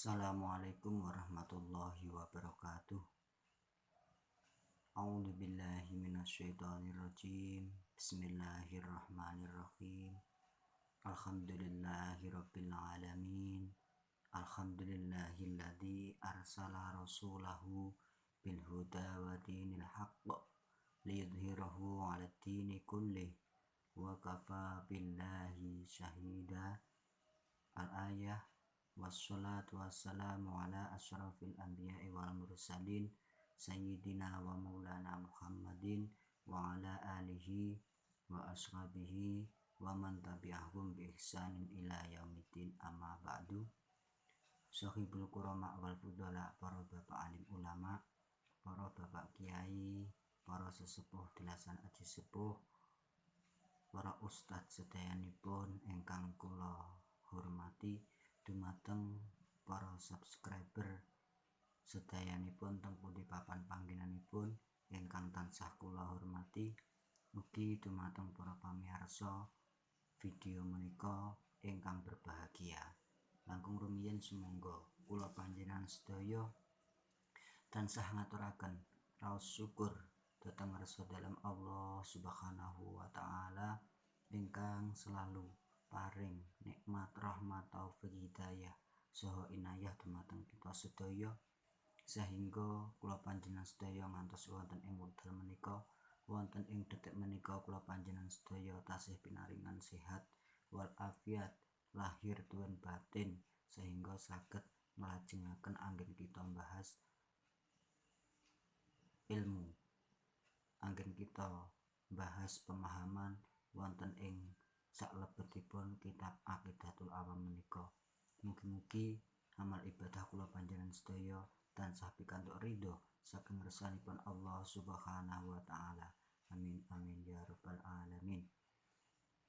Assalamualaikum warahmatullahi wabarakatuh. A'udzubillahi minasyaitonirrajim. Bismillahirrahmanirrahim. Alhamdulillahirabbil alamin. Alhamdulillahilladzi arsala rasulahu bil huda wa dinil haqq liyudhhirahu 'alad dini kullih wa kafa billahi syahida. Al-ayah. Wassalatu wassalamu ala asyrafil anbiya'i wal mursalin sayyidina wa maulana Muhammadin wa ala alihi wa ashabihi wa man tabi'ahum bi ihsanin ila yaumiddin, amma ba'du. Sahibul kurama wal fudala, para bapak alim ulama, para bapak kiai, para sesepuh dilasan aji sepuh, para ustadz sedayanipun ingkang kula hormati, dumateng para subscriber sedayanipun teng pundi papan panggenanipun ingkang tansah kula hormati, ugi dumateng para pamirsa video menika ingkang berbahagia. Langkung rumiyin sumangga kula panjenengan sedaya tansah ngaturaken raos syukur dhateng ngarsa dalem Allah Subhanahu wa taala ingkang selalu paring nikmat, rahmat, taufik, hidayah saha inayah dumateng kita sedaya, sehingga kula panjenengan sedaya ngantos wonten ing wekdal menika, wonten ing detik menika kula panjenengan sedaya tasih pinaringan sehat wal afiat lahir tuwin batin, sehingga saged nglajengaken anggen kita bahas ilmu, anggen kita bahas pemahaman wonten ing saklebetipun kitab Aqidatul Awam menika. Mugi-mugi amal ibadah kula panjenengan sedaya tansah pikantuk ridho saking ngersanipun Allah Subhanahu wa taala. Amin amin ya rabbal alamin.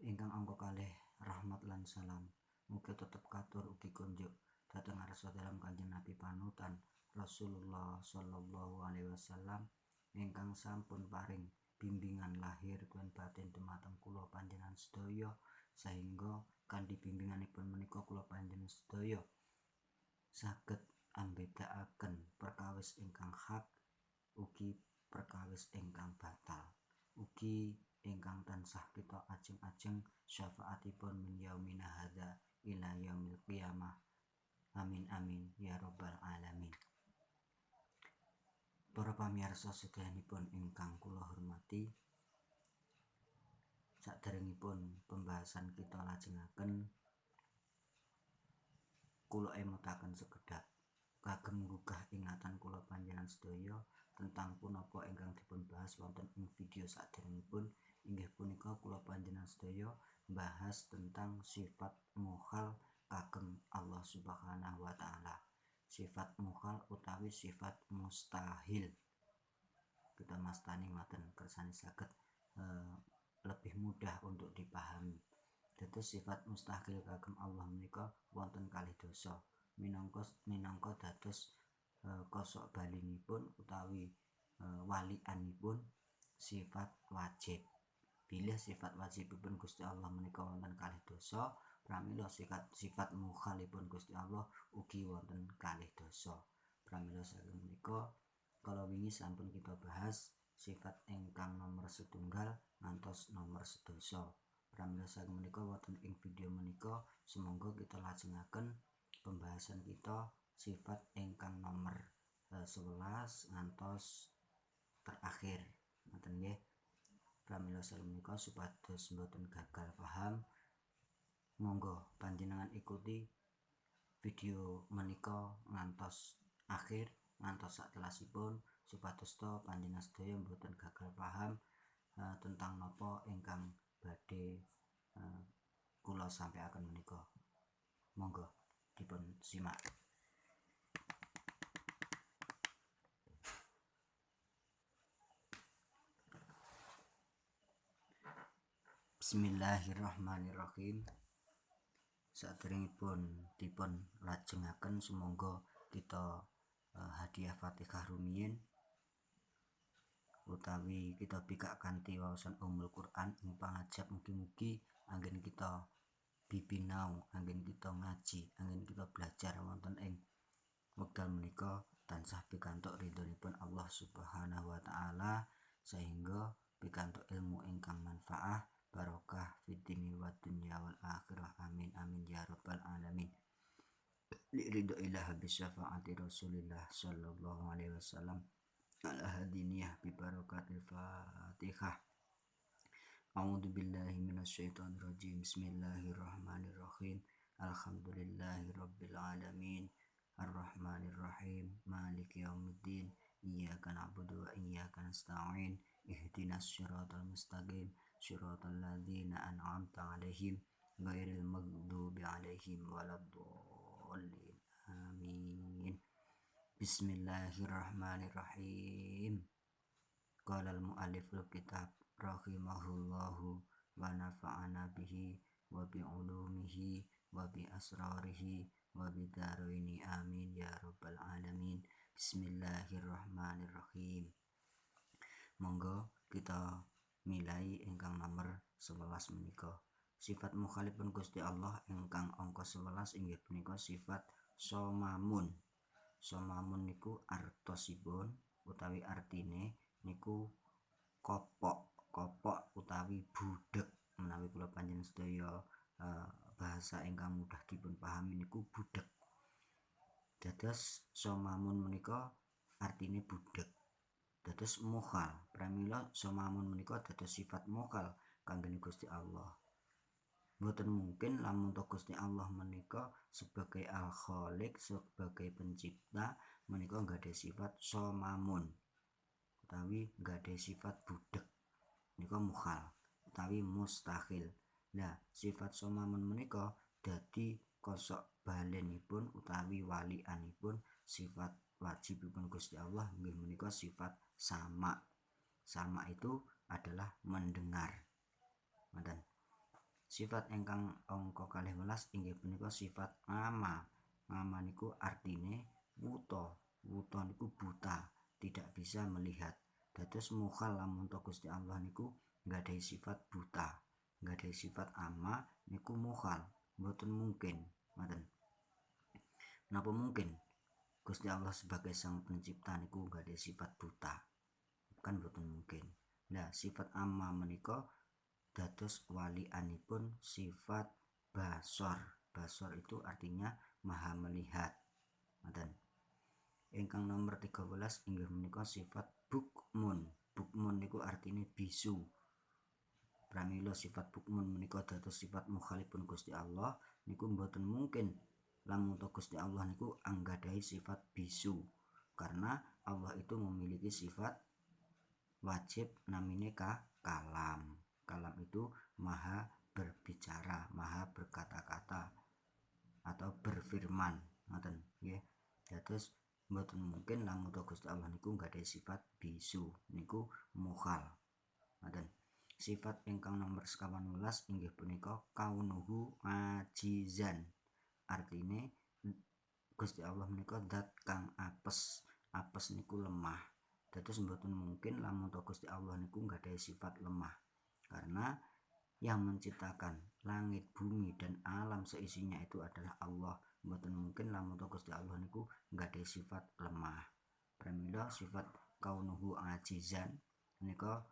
Ingkang angka kalih rahmat lan salam mugi tetep katur ugi kunjuk dhateng ngarsa dalem Kanjeng Nabi panutan Rasulullah sallallahu alaihi wasallam ingkang sampun paring bimbingan lahir lan batin dumateng kula panjenengan sedaya, sehingga kanthi bimbinganipun menika kula panjenengan sedaya saged ambedakaken perkawis ingkang hak ugi perkawis ingkang batal, ugi ingkang tansah kita ajeng-ajeng syafaatipun min yaumina hadza ila yaumil qiyamah. Amin amin ya rabbal alamin. Para pamirsa sedayanipun ingkang kula hormati, saderengipun pembahasan kita lajengaken, kula emutaken sekedhap kagem nggugah ingatan kula panjenengan sedaya tentang punapa ingkang dipun bahas wonten ing video saderengipun, inggih punika kula panjenengan sedaya bahas tentang sifat mukhal kagem Allah Subhanahu wa taala. Sifat mukhal utawi sifat mustahil. Kita mastani ngoten kersane saged lebih mudah untuk dipahami. Dados sifat mustahil kagem Allah menika wonten kalih dosa. Minangka dados kosok balinipun utawi walianipun sifat wajib. Bilih sifat wajibipun Gusti Allah menika wonten kalih dosa, pramila sifat mukhalipun Gusti Allah ugi wonten kalih dosa. Pramila saking menika kala wingi sampun kita bahas sifat ingkang nomor setunggal ngantos nomor sedasa. Pramila saking menika wonten ing video menika sumangga kita lajengaken pembahasan kita sifat ingkang nomor 11 ngantos terakhir. Ngoten nggih. Pramila saking menika supados mboten gagal paham, monggo panjenengan ikuti video menika ngantos akhir, ngantos saktelasipun supados to panjenengan sedaya mboten gagal paham tentang napa ingkang badhe kula sampaiaken menika. Monggo dipun simak. Bismillahirrahmanirrahim. Saderengipun dipun lajengaken sumangga kita hadiah Fatihah rumiyin utawi kita bikak kanthi waosan Ummul Quran ing pangajap, mugi-mugi anggen kita bibinau, anggen kita ngaji, anggen kita belajar wonten ing wekdal menika tansah pikantuk ridhonipun Allah Subhanahu wa taala sehingga pikantuk ilmu ingkang manfaah barokah fid dini wad dunya wal akhirah amin amin ya rabbal alamin li ridho ilah bi syafaati Rasulillah sallallahu alaihi wasallam ala hadiniyah bi barakatil Fatihah. A'udzu billahi minasyaitonir rajim. Bismillahirrahmanirrahim. Alhamdulillahirabbil alamin. Arrahmanir rahim. Maliki yaumiddin. Iyyaka na'budu wa iyyaka nasta'in. Ihdinas siratal mustaqim. Siratal ladzina an'amta 'alaihim ghairil maghdubi 'alaihim waladdallin. Amin. Bismillahirrahmanirrahim. Qala al-mu'alliful kitab rahimahullahu wa nafa'ana bihi wa bi ulumihi wa bi asrarihi wa bi daraini amin ya rabbal alamin. Bismillahirrahmanirrahim. Monggo kita milai ingkang nomor 11 menika. Sifat mukhalifun Gusti Allah ingkang angka 11 inggih punika sifat somamun. Somamun niku artosipun utawi artine niku kopok utawi budek menawi kula panjenengan sedaya bahasa ingkang mudah dipun pahami niku budek. Dados somamun menika artine budek. Dados mukhal pramila somamun menika dados sifat mukhal kangge Gusti Allah. Mboten mungkin lamun Gusti Allah menika sebagai al-khaliq, sebagai pencipta menika nggada sifat somamun utawi nggada sifat budek. Menika mukhal utawi mustahil. Nah, sifat somamun menika dadi kosok balenipun utawi walianipun sifat wajibipun Gusti Allah nggih menika sifat sama. Sama itu adalah mendengar. Ngoten. Sifat ingkang angka 12 inggih punika sifat ama. Ama niku artine wuta. Wuta niku buta, tidak bisa melihat. Dados mukhal lamun Gusti Allah niku nggadahi sifat buta, nggadahi sifat ama niku mukhal. Mboten mungkin, ngoten. Napa mungkin Gusti Allah sebagai sang pencipta niku nggadahi sifat buta? Kan mboten mungkin. Nah, sifat ama menika dados walianipun sifat basor. Basor itu artinya maha melihat. Ngoten. Ingkang nomor 13 inggih menika sifat bukmun. Bukmun niku artine bisu. Pramila sifat bukmun menika dados sifat mukhalifun Gusti Allah niku mboten mungkin lamun Gusti Allah niku anggadhahi sifat bisu. Karena Allah itu memiliki sifat wajib namine kalam. Kalam itu maha berbicara, maha berkata-kata atau berfirman. Ngoten nggih. Dados mboten mungkin lamun Gusti Allah niku nggadahi sifat bisu, niku mukhal. Ngoten. Sifat ingkang nomor 18 inggih punika kaunuhu ajizan. Artine Gusti Allah menika zat kang apes. Apes niku lemah. Dados mboten mungkin lamun Gusti Allah niku nggadahi sifat lemah. Karena yang menciptakan langit, bumi dan alam seisinya itu adalah Allah. Mboten mungkin lamun Gusti Allah niku nggadahi sifat lemah. Pramila sifat kaunuhu ajizan menika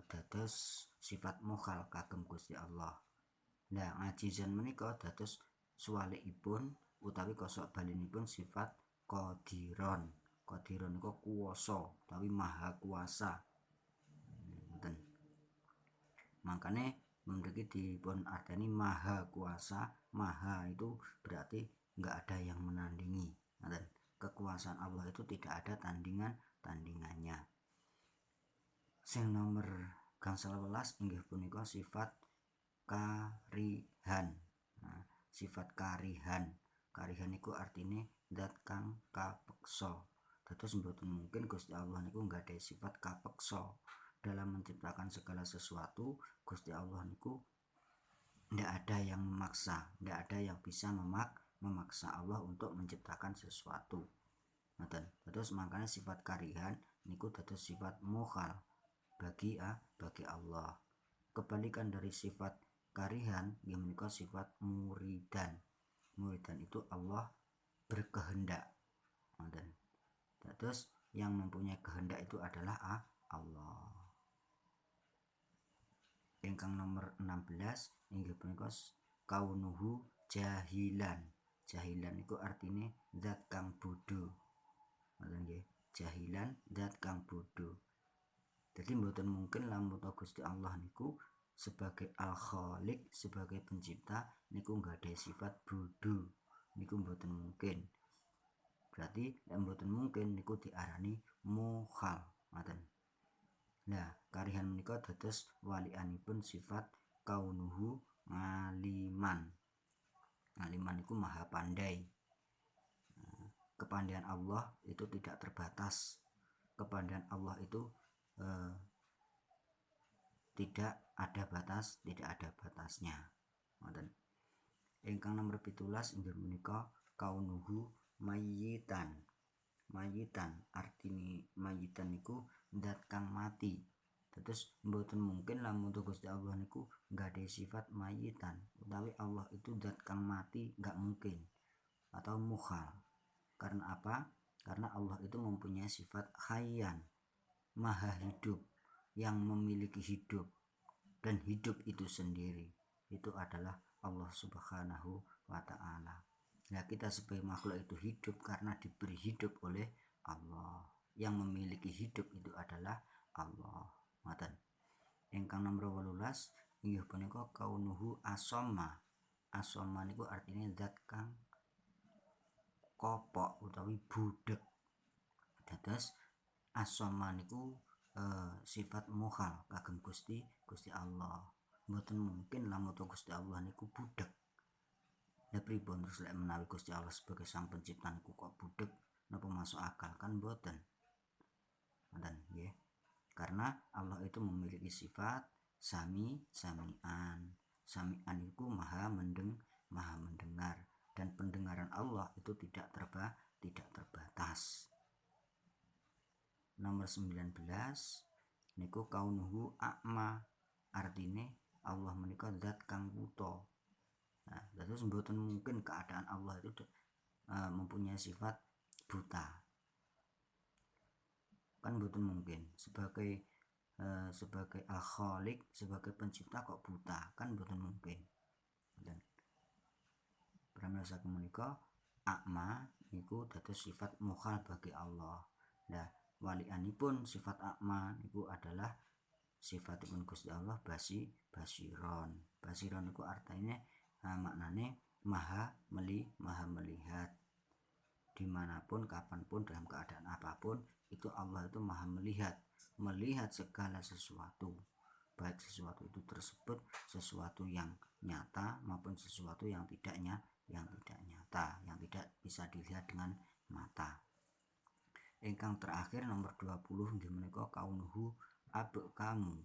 dados sifat mukhal kagem Gusti Allah. Nah, ajizan menika dados suwalikipun utawi kosok balinipun sifat qadiron. Qadiron niku kuwasa utawi maha kuasa. Ngoten. Makanya mriki dipun arteni maha kuasa. Maha itu berarti enggak ada yang menandingi. Ngoten. Kekuasaan Allah itu tidak ada tandingannya. Sing nomor 11 inggih punika sifat karihan. Nah, sifat karihan. Karihan niku artine zat kang kapeksa. Dados mboten mungkin Gusti Allah niku nggadahi sifat kapeksa dalam menciptakan segala sesuatu. Gusti Allah niku ndak ada yang memaksa, ndak ada yang bisa memaksa Allah untuk menciptakan sesuatu. Ngoten. Terus makanya sifat karihan niku dados sifat mukhal bagi Allah. Kebalikan dari sifat karihan nggih menika sifat muridan. Muridan itu Allah berkehendak. Terus yang mempunyai kehendak itu adalah Allah. Ingkang nomor 16 inggih punika kaunuhu jahilan. Jahilan itu artinya zat kang bodho. Ngoten nggih. Jahilan zat kang bodho. Jadi mboten mungkin lamun Gusti Allah niku sebagai al-khaliq, sebagai pencipta niku nggadahi sifat bodho. Niku mboten mungkin. Berarti mboten mungkin niku diarani mukhal. Ngoten. Nah, karihan menika dados walianipun sifat kaunuhu ngaliman. Ngaliman itu maha pandai. Kepandaian Allah itu tidak terbatas. Kepandaian Allah itu tidak ada batasnya. Ingkang nomor 17 inggih menika kaunuhu mayyitan. Mayyitan artine mayyitan niku zat kang mati. Terus mboten mungkin lamun Gusti Allah niku nggadahi sifat mayyitan, utawi Allah itu zat kang mati, nggak mungkin. Atau mukhal. Karena apa? Karena Allah itu mempunyai sifat hayyan, maha hidup, yang memiliki hidup, dan hidup itu sendiri itu adalah Allah Subhanahu wa ta'ala. Nah, kita sebagai makhluk itu hidup karena diberi hidup oleh Allah. Yang memiliki hidup itu adalah Allah. Ngoten. Ingkang nomor 18 inggih punika kaunuhu asoma. Asoma niku artinya zat kang kopok utawi budek. Dados asoma niku sifat mukhal kagem Gusti Allah. Mboten mungkin lamun Gusti Allah niku budek. Lah pripun terus lek menawi Gusti Allah sebagai sang pencipta niku kok budek, napa masuk akal? Kan mboten. Ngoten nggih. Karena Allah itu memiliki sifat sami'an. Sami'an itu maha mendengar, dan pendengaran Allah itu tidak terbatas. Nomor 19 niku kaunuhu a'ma. Artine Allah menika zat kang buta. Nah, terus mboten mungkin keadaan Allah itu mempunyai sifat buta. Kan mboten mungkin. Sebagai al-khaliq, sebagai pencipta kok buta, kan mboten mungkin. Dan pramila menika a'ma niku dados sifat mukhal bagi Allah. Nah, walianipun sifat a'ma niku adalah sifatipun Gusti Allah basiron. Basiron niku artinya maknane maha melihat. Dimanapun, kapanpun, dalam keadaan apapun, itu Allah itu maha melihat segala sesuatu, baik sesuatu itu tersebut sesuatu yang nyata maupun sesuatu yang tidak nyata, yang tidak bisa dilihat dengan mata. Ingkang terakhir nomor 20 nggih menika kaunuhu abkamu.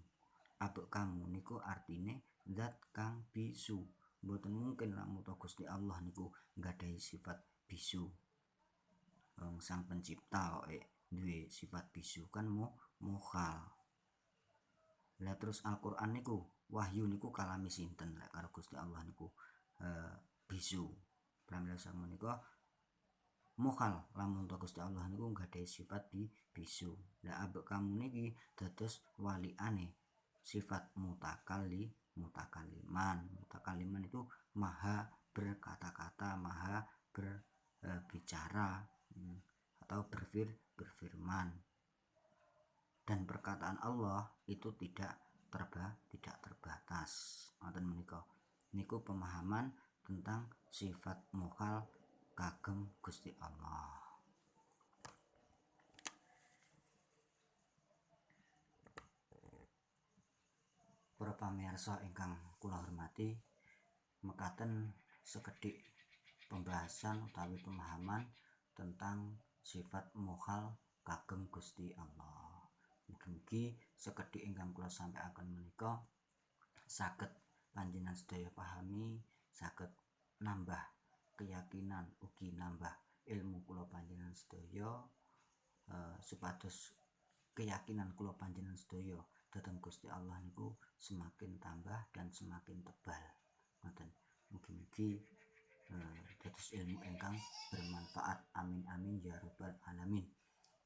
Abkamu niku artine zat kang bisu. Mboten mungkin lamun Gusti Allah niku nggadahi sifat bisu. Sang pencipta kok duwe sifat bisu, kan mukhal. Lah terus Al-Qur'an niku wahyu niku kalami sinten lek karo Gusti Allah niku bisu. Pramila sang menika mukhal lamun Gusti Allah niku nggadahi sifat bisu. Lah abek kamu niki dados waliane sifat mutakaliman. Mutakaliman itu maha berkata-kata, maha berbicara atau berfirman. Dan perkataan Allah itu tidak terbatas. Ngoten menika. Niku pemahaman tentang sifat mukhal kagem Gusti Allah. Para pamirsa ingkang kula hormati, mekaten sekedhik pembahasan utawi pemahaman tentang sifat mukhal kagem Gusti Allah. Mugi-mugi sekedhik ingkang kula sampaikan menika saged panjenengan sedaya pahami, saged nambah keyakinan ugi nambah ilmu kula panjenengan sedaya, supados keyakinan kula panjenengan sedaya dhateng Gusti Allah niku semakin tambah dan semakin tebal. Ngoten. Mugi-mugi dados ilmu ingkang bermanfaat. Amin amin ya rabbal alamin.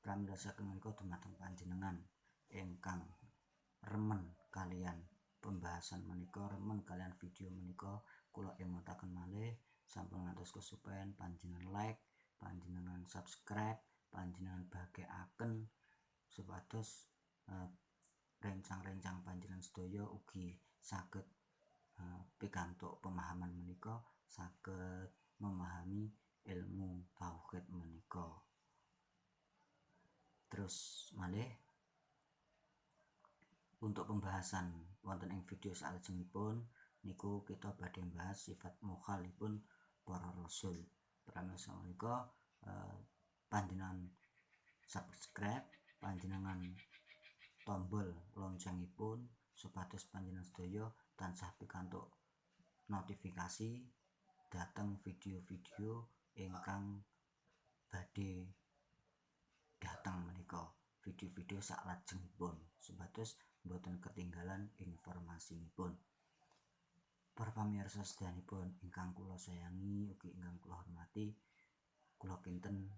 Pramila saking menika dumateng panjenengan ingkang remen kalian pembahasan menika, remen kalian video menika, kula ingotaken malih sampun ngantos kesupen panjenengan like, panjenengan subscribe, panjenengan bahagiaaken supados rencang-rencang panjenengan sedaya ugi saged pikantuk pemahaman menika, saged memahami ilmu tauhid menika. Terus malih untuk pembahasan wonten ing video salajengipun niku kita badhe bahas sifat mukhalipun para rasul. Pramila menika panjenengan subscribe, panjenengan tombol loncengipun supados panjenengan sedaya tansah pikantuk notifikasi dateng video-video ingkang badhe datang menika, video-video salajengipun supados boten ketinggalan informasinipun. Para pamirsa sedanipun ingkang kula sayangi ugi ingkang kula hormati, kula kinten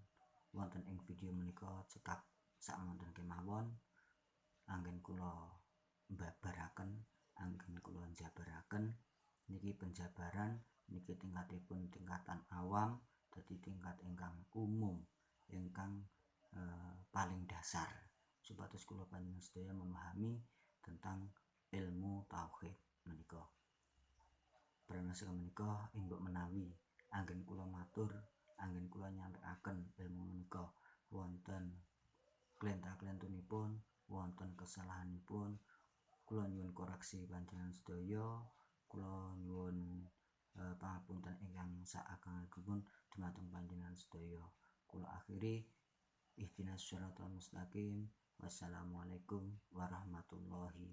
wonten ing video menika cekap samonten kemawon anggen kula mbabaraken, anggen kula njabaraken niki penjabaran niki tingkatipun tingkatan awam dadi tingkat ingkang umum ingkang paling dasar supados kula panjenengan sedaya memahami tentang ilmu tauhid menika. Pramila menika induk menawi anggen kula matur, anggen kula nyampaiaken ilmu menika wonten klentah-klentunipun, wonten kesalahanipun, kula nyuwun koreksi panjenengan sedaya, kula nyuwun pangapunten ingkang saageng-agengipun dumateng panjenengan sedaya. Kula akhiri ihdinas siratal mustaqim. Wassalamualaikum warahmatullahi